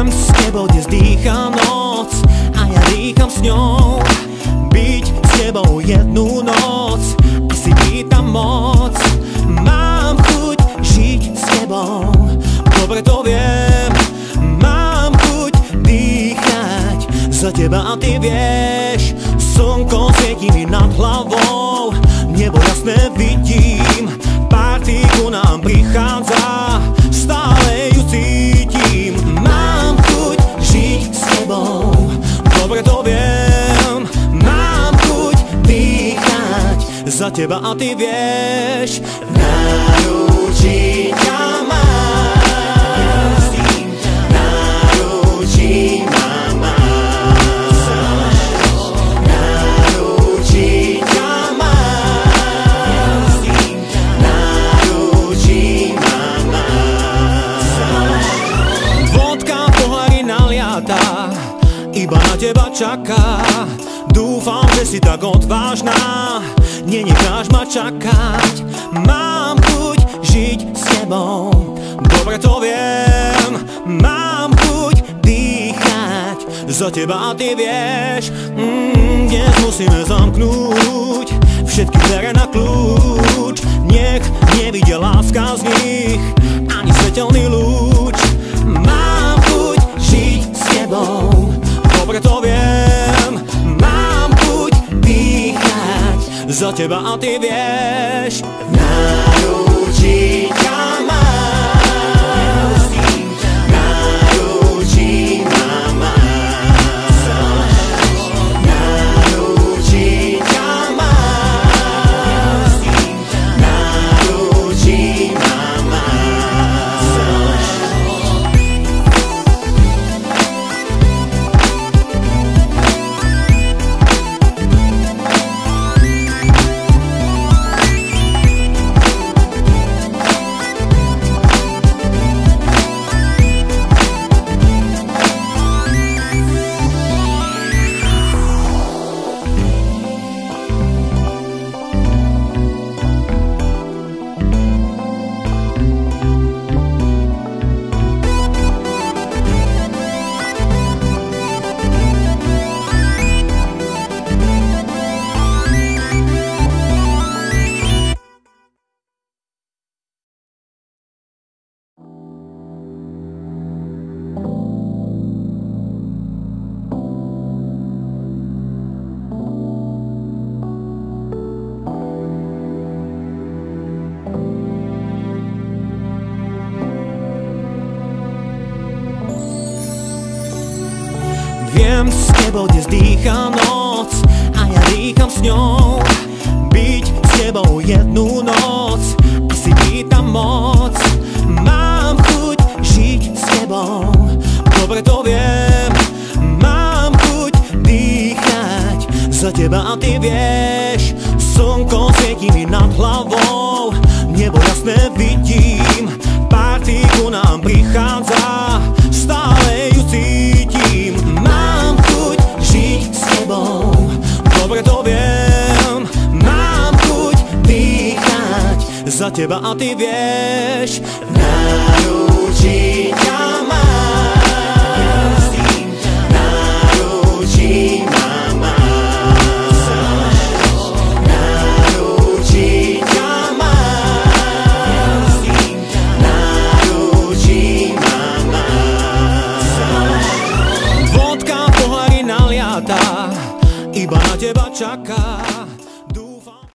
Viem, s tebou dnes dýcha noc a ja dýcham s ňou. Byť s tebou jednu noc, asi pýtam moc. Mám chuť žiť s tebou, dobre to viem. Mám chuť dýchať za teba a ty vieš. Slnko svietí mi nad hlavou, nebo jasné vidím. Party ku nám prichádza, stále ju cítim. Mám chuť žiť s tebou, dobre to viem. Mám chuť dýchať za teba a ty vieš. V náručí ťa mám, náručí ma máš. V náručí ťa mám, náručí ma máš. Vodka v pohári naliatá, iba na teba čaká. Dúfam, že si tak odvážna, nenecháš ma čakať. Mám chuť žiť s tebou, dobre to viem. Mám chuť dýchať za teba a ty vieš. Dnes musíme zamknúť všetky dvere na kľúč. Nech nevidia láska z nich ani svetelný lúč. Mám chuť žiť s tebou, dobre to viem. Mám chuť dýchať za teba a ty vieš. V náručí ťa mám, náručí ma máš. V náručí ťa mám, náručí ma máš. Viem, s tebou dnes dýcha noc a ja dýcham s ňou. Byť s tebou jednu noc, asi pýtam moc. Mám chuť žiť s tebou, dobre to viem. Mám chuť dýchať za teba a ty vieš. Slnko svietí mi nad hlavou, nebo jasné vidím. Party ku nám prichádza, stále ju cítim. Mám chuť žiť s tebou, dobre to viem. Mám chuť dýchať za teba a ty vieš. V náručí ťa mám, náručí ma máš. V náručí ťa mám, náručí ma máš. Vodka v pohári naliatá, iba na teba čaká.